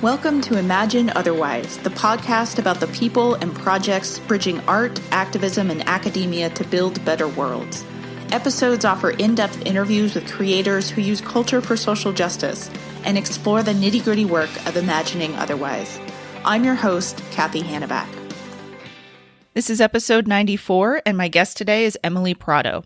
Welcome to Imagine Otherwise, the podcast about the people and projects bridging art, activism, and academia to build better worlds. Episodes offer in-depth interviews with creators who use culture for social justice and explore the nitty-gritty work of imagining otherwise. I'm your host, Cathy Hannabach. This is episode 94, and my guest today is Emilly Prado.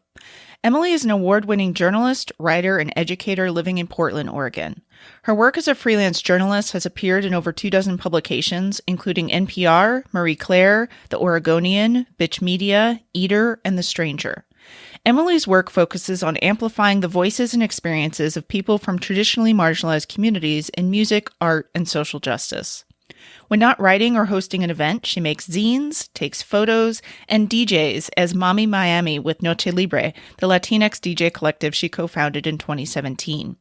Emilly is an award-winning journalist, writer, and educator living in Portland, Oregon. Her work as a freelance journalist has appeared in over 24 publications, including NPR, Marie Claire, The Oregonian, Bitch Media, Eater, and The Stranger. Emilly's work focuses on amplifying the voices and experiences of people from traditionally marginalized communities in music, art, and social justice. When not writing or hosting an event, she makes zines, takes photos, and DJs as Mommy Miami with Noche Libre, the Latinx DJ collective she co-founded in 2017.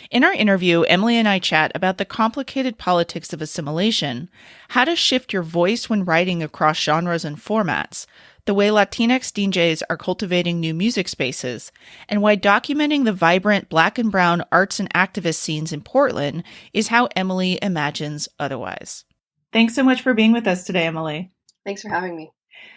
In our interview, Emilly and I chat about the complicated politics of assimilation, how to shift your voice when writing across genres and formats, the way Latinx DJs are cultivating new music spaces, and why documenting the vibrant Black and Brown arts and activist scenes in Portland is how Emilly imagines otherwise. Thanks so much for being with us today, Emilly. Thanks for having me.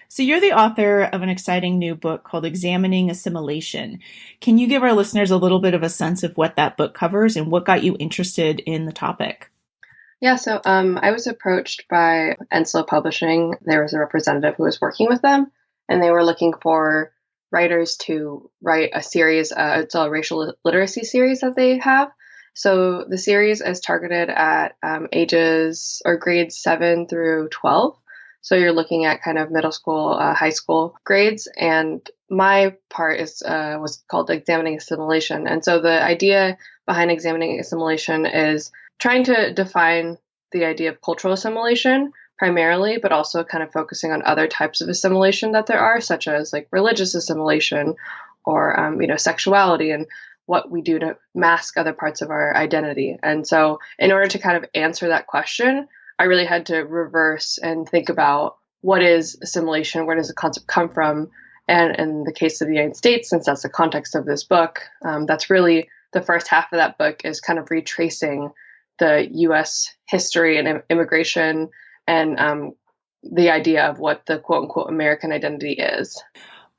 So you're the author of an exciting new book called Examining Assimilation. Can you give our listeners a little bit of a sense of what that book covers and what got you interested in the topic? Yeah, so I was approached by Enslow Publishing. There was a representative who was working with them, and they were looking for writers to write a series. It's a racial literacy series that they have. So the series is targeted at ages or grades 7 through 12. So you're looking at kind of middle school, high school grades. And my part was called Examining Assimilation. And so the idea behind Examining Assimilation is trying to define the idea of cultural assimilation primarily, but also kind of focusing on other types of assimilation that there are, such as like religious assimilation or, sexuality and what we do to mask other parts of our identity. And so in order to kind of answer that question, I really had to reverse and think about what is assimilation, where does the concept come from? And in the case of the United States, since that's the context of this book, that's really the first half of that book is kind of retracing the U.S. history and immigration and the idea of what the quote unquote American identity is.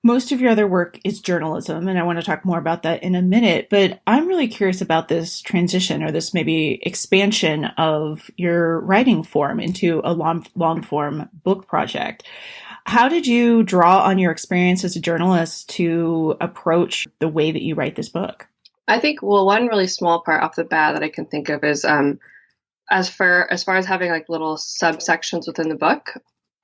Most of your other work is journalism, and I want to talk more about that in a minute, but I'm really curious about this transition or this maybe expansion of your writing form into a long-form book project. How did you draw on your experience as a journalist to approach the way that you write this book? I think, one really small part off the bat that I can think of is as far as having like little subsections within the book,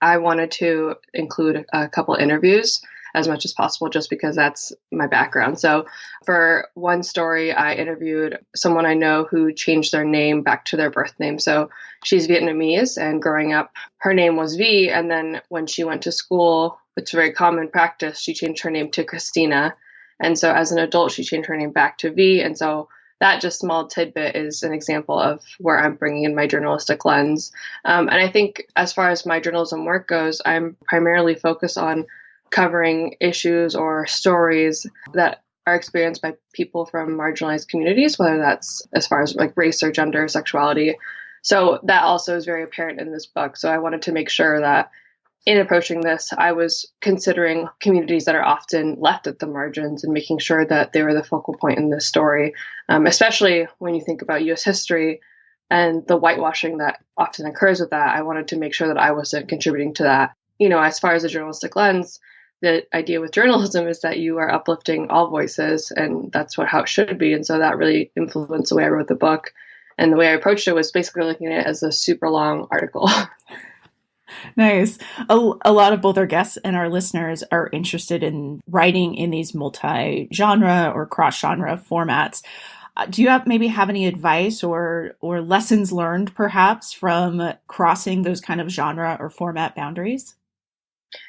I wanted to include a couple interviews as much as possible, just because that's my background. So for one story, I interviewed someone I know who changed their name back to their birth name. So she's Vietnamese, and growing up, her name was V. And then when she went to school, it's very common practice, she changed her name to Christina. And so as an adult, she changed her name back to V. And so that just small tidbit is an example of where I'm bringing in my journalistic lens. And I think as far as my journalism work goes, I'm primarily focused on covering issues or stories that are experienced by people from marginalized communities, whether that's as far as like race or gender or sexuality. So that also is very apparent in this book. So I wanted to make sure that in approaching this, I was considering communities that are often left at the margins and making sure that they were the focal point in this story, especially when you think about U.S. history and the whitewashing that often occurs with that. I wanted to make sure that I wasn't contributing to that. As far as a journalistic lens, the idea with journalism is that you are uplifting all voices, and that's how it should be. And so that really influenced the way I wrote the book. And the way I approached it was basically looking at it as a super long article. Nice. A lot of both our guests and our listeners are interested in writing in these multi-genre or cross-genre formats. Do you maybe have any advice or lessons learned perhaps from crossing those kind of genre or format boundaries?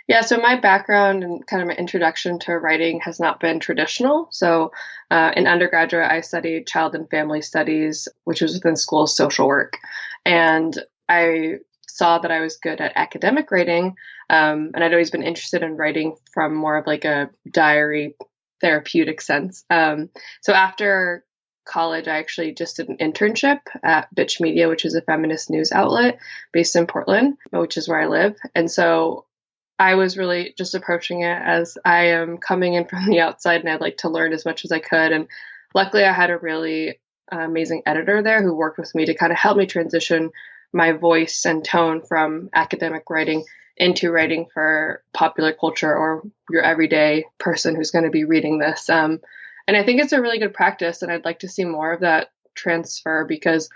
Yeah, so my background and kind of my introduction to writing has not been traditional. So in undergraduate, I studied child and family studies, which was within school social work. And I saw that I was good at academic writing. And I'd always been interested in writing from more of like a diary therapeutic sense. So after college, I actually just did an internship at Bitch Media, which is a feminist news outlet based in Portland, which is where I live. And so I was really just approaching it as I am coming in from the outside and I'd like to learn as much as I could. And luckily I had a really amazing editor there who worked with me to kind of help me transition my voice and tone from academic writing into writing for popular culture or your everyday person who's going to be reading this. And I think it's a really good practice, and I'd like to see more of that transfer, because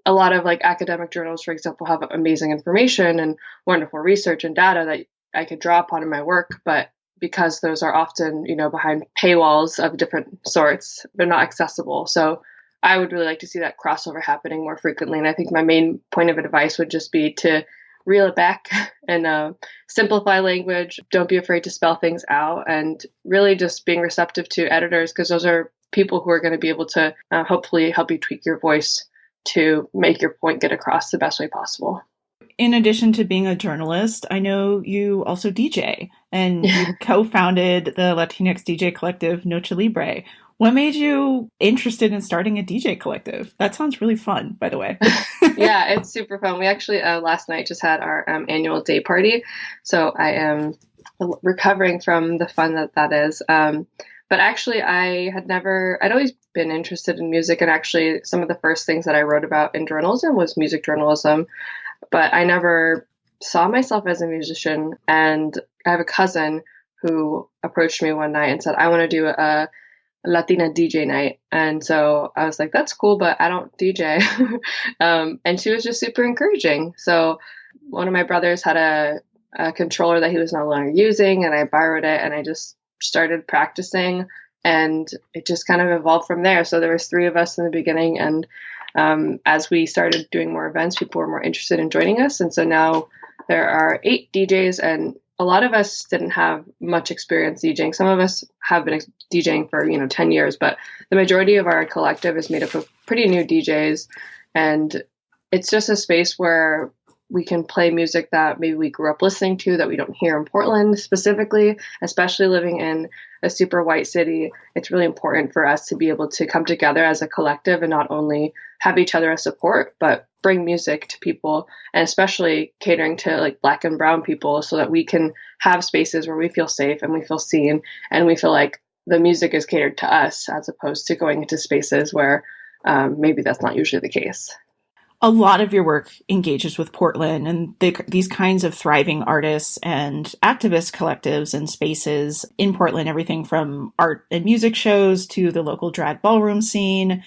a lot of like academic journals, for example, have amazing information and wonderful research and data that I could draw upon in my work, but because those are often, behind paywalls of different sorts, they're not accessible. So I would really like to see that crossover happening more frequently. And I think my main point of advice would just be to reel it back and simplify language. Don't be afraid to spell things out, and really just being receptive to editors, because those are people who are going to be able to hopefully help you tweak your voice to make your point get across the best way possible. In addition to being a journalist, I know you also DJ, and you co-founded the Latinx DJ collective Noche Libre. What made you interested in starting a DJ collective? That sounds really fun, by the way. Yeah, it's super fun. We actually last night just had our annual day party, so I am recovering from the fun that is. But actually, I'd always been interested in music, and actually some of the first things that I wrote about in journalism was music journalism, but I never saw myself as a musician. And I have a cousin who approached me one night and said, I want to do a Latina DJ night. And so I was like, that's cool, but I don't DJ. And she was just super encouraging. So one of my brothers had a controller that he was no longer using, and I borrowed it and I just started practicing, and it just kind of evolved from there. So there was 3 of us in the beginning, and as we started doing more events, people were more interested in joining us. And so now there are 8 DJs, and a lot of us didn't have much experience DJing. Some of us have been DJing for 10 years, but the majority of our collective is made up of pretty new DJs, and it's just a space where we can play music that maybe we grew up listening to that we don't hear in Portland specifically, especially living in a super white city. It's really important for us to be able to come together as a collective and not only have each other as support, but bring music to people, and especially catering to like Black and brown people, so that we can have spaces where we feel safe and we feel seen and we feel like the music is catered to us, as opposed to going into spaces where maybe that's not usually the case. A lot of your work engages with Portland and these kinds of thriving artists and activist collectives and spaces in Portland, everything from art and music shows to the local drag ballroom scene.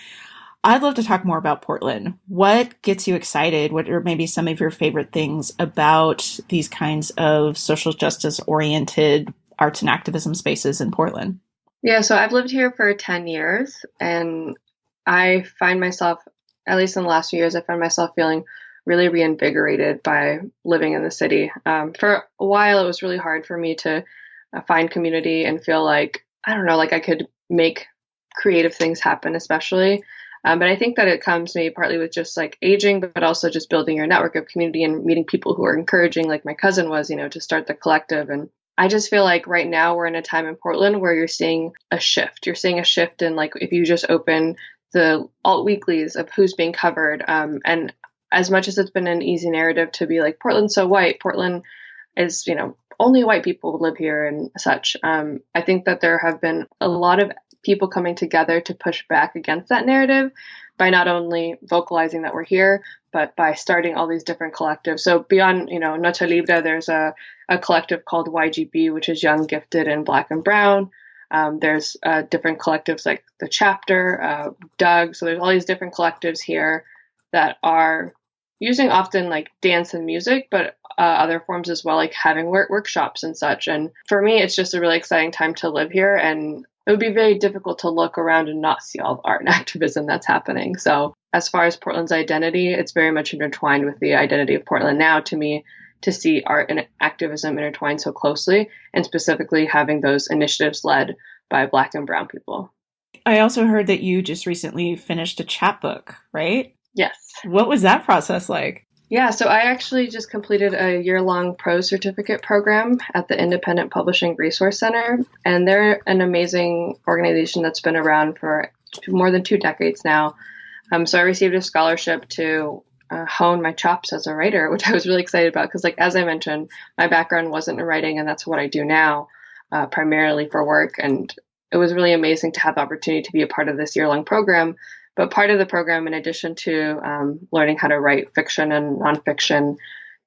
I'd love to talk more about Portland. What gets you excited? What are maybe some of your favorite things about these kinds of social justice oriented arts and activism spaces in Portland? Yeah, so I've lived here for 10 years, and I find myself, at least in the last few years, I find myself feeling really reinvigorated by living in the city. For a while, it was really hard for me to find community and feel like, I don't know, like I could make creative things happen, especially. But I think that it comes maybe partly with just like aging, but also just building your network of community and meeting people who are encouraging, like my cousin was, to start the collective. And I just feel like right now we're in a time in Portland where you're seeing a shift. You're seeing a shift in, like, if you just open the alt weeklies of who's being covered. And as much as it's been an easy narrative to be like, Portland's so white, Portland is, only white people live here and such. I think that there have been a lot of people coming together to push back against that narrative by not only vocalizing that we're here, but by starting all these different collectives. So beyond, Noche Libre, there's a collective called YGB, which is Young, Gifted, and Black and Brown. There's different collectives like the Chapter, Doug. So there's all these different collectives here that are using often like dance and music, but other forms as well, like having workshops and such. And for me, it's just a really exciting time to live here. And it would be very difficult to look around and not see all the art and activism that's happening. So as far as Portland's identity, it's very much intertwined with the identity of Portland now, to me, to see art and activism intertwined so closely, and specifically having those initiatives led by Black and brown people. I also heard that you just recently finished a chapbook, right? Yes. What was that process like? Yeah, so I actually just completed a year-long prose certificate program at the Independent Publishing Resource Center, and they're an amazing organization that's been around for more than 2 decades now. So I received a scholarship to hone my chops as a writer, which I was really excited about because, like, as I mentioned, my background wasn't in writing, and that's what I do now, primarily for work. And it was really amazing to have the opportunity to be a part of this year-long program. But part of the program, in addition to learning how to write fiction and nonfiction,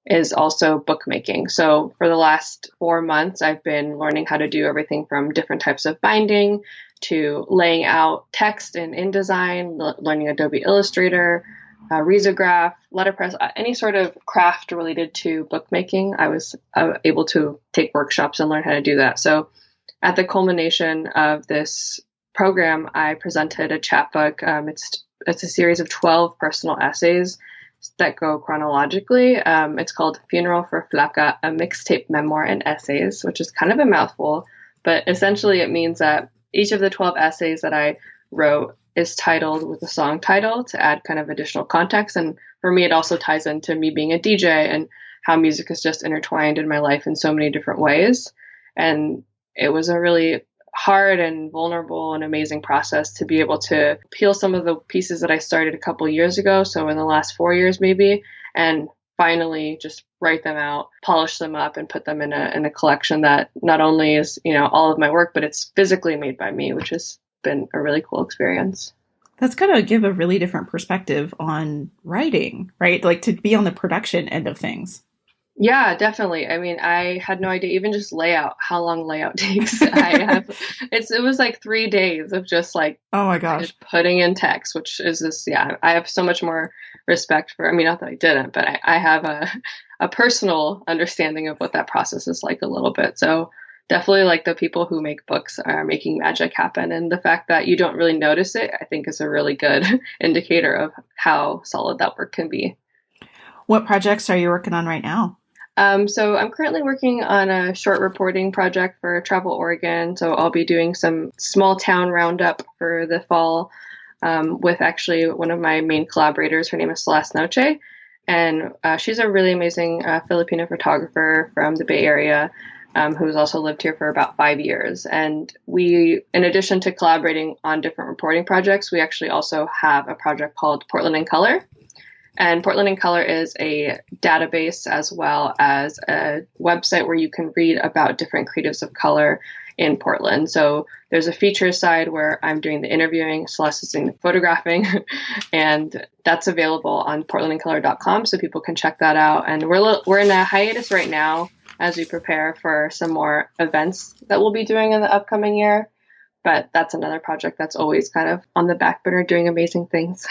is also bookmaking. So for the last 4 months, I've been learning how to do everything from different types of binding to laying out text in InDesign, learning Adobe Illustrator, risograph, letterpress, any sort of craft related to bookmaking. I was able to take workshops and learn how to do that. So at the culmination of this program, I presented a chapbook. It's a series of 12 personal essays that go chronologically. It's called Funeral for Flaca, a mixtape memoir and essays, which is kind of a mouthful, but essentially it means that each of the 12 essays that I wrote is titled with a song title to add kind of additional context. And for me, it also ties into me being a DJ and how music is just intertwined in my life in so many different ways. And it was a really hard and vulnerable and amazing process to be able to peel some of the pieces that I started a couple years ago, so in the last 4 years maybe, and finally just write them out, polish them up, and put them in a collection that not only is, all of my work, but it's physically made by me, which has been a really cool experience. That's going to give a really different perspective on writing, right? Like to be on the production end of things. Yeah, definitely. I mean, I had no idea, even just layout, how long layout takes. It was like 3 days of just like, oh my gosh, putting in text, which is this, yeah, I have so much more respect for, I mean, not that I didn't, but I have a personal understanding of what that process is like a little bit. So definitely like the people who make books are making magic happen. And the fact that you don't really notice it, I think is a really good indicator of how solid that work can be. What projects are you working on right now? So I'm currently working on a short reporting project for Travel Oregon. So I'll be doing some small town roundup for the fall with actually one of my main collaborators. Her name is Celeste Noche. And she's a really amazing Filipino photographer from the Bay Area who's also lived here for about 5 years. And we, in addition to collaborating on different reporting projects, we actually also have a project called Portland in Color. And Portland in Color is a database as well as a website where you can read about different creatives of color in Portland. So there's a feature side where I'm doing the interviewing, Celeste is doing the photographing, and that's available on portlandincolor.com, so people can check that out. And we're in a hiatus right now as we prepare for some more events that we'll be doing in the upcoming year. But that's another project that's always kind of on the back burner doing amazing things.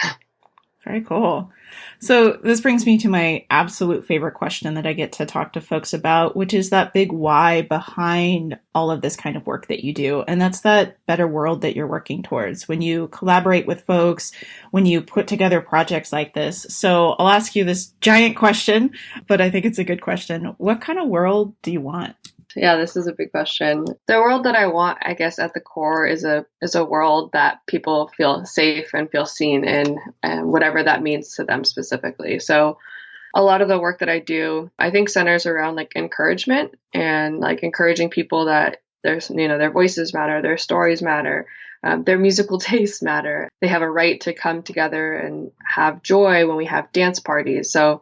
Very cool. So this brings me to my absolute favorite question that I get to talk to folks about, which is that big why behind all of this kind of work that you do. And that's that better world that you're working towards when you collaborate with folks, when you put together projects like this. So I'll ask you this giant question, but I think it's a good question. What kind of world do you want? Yeah, this is a big question. The world that I want, I guess, at the core is a world that people feel safe and feel seen in, and whatever that means to them specifically. So a lot of the work that I do, I think, centers around like encouragement and like encouraging people that there's, their voices matter, their stories matter, their musical tastes matter. They have a right to come together and have joy when we have dance parties. So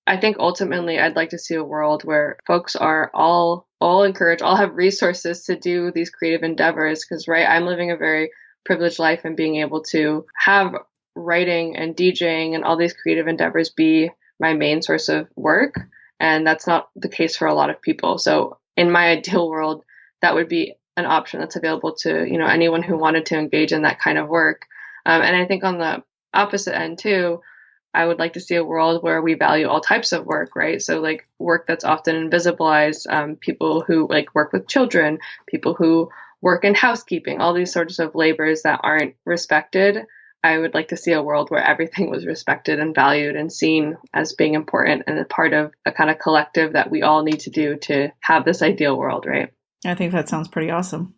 I think ultimately I'd like to see a world where folks are all encouraged, all have resources to do these creative endeavors. Because, right, I'm living a very privileged life and being able to have writing and DJing and all these creative endeavors be my main source of work. And that's not the case for a lot of people. So in my ideal world, that would be an option that's available to, anyone who wanted to engage in that kind of work. And I think on the opposite end too, I would like to see a world where we value all types of work, right? So like work that's often invisibilized, people who like work with children, people who work in housekeeping, all these sorts of labors that aren't respected. I would like to see a world where everything was respected and valued and seen as being important and a part of a kind of collective that we all need to do to have this ideal world, right? I think that sounds pretty awesome.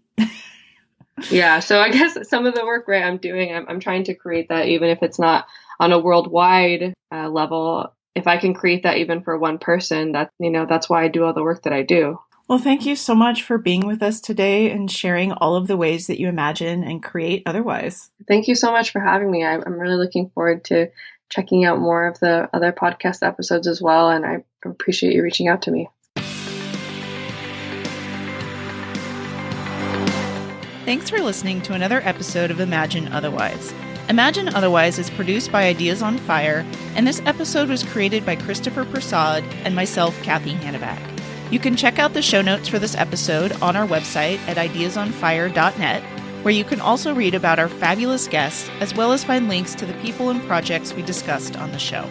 Yeah, so I guess some of the work, right, I'm doing, I'm trying to create that, even if it's not on a worldwide level. If I can create that even for one person, that that's why I do all the work that I do. Well, thank you so much for being with us today and sharing all of the ways that you imagine and create otherwise. Thank you so much for having me. I'm really looking forward to checking out more of the other podcast episodes as well, and I appreciate you reaching out to me. Thanks for listening to another episode of Imagine Otherwise. Imagine Otherwise is produced by Ideas on Fire, and this episode was created by Christopher Prasad and myself, Cathy Hannabach. You can check out the show notes for this episode on our website at ideasonfire.net, where you can also read about our fabulous guests, as well as find links to the people and projects we discussed on the show.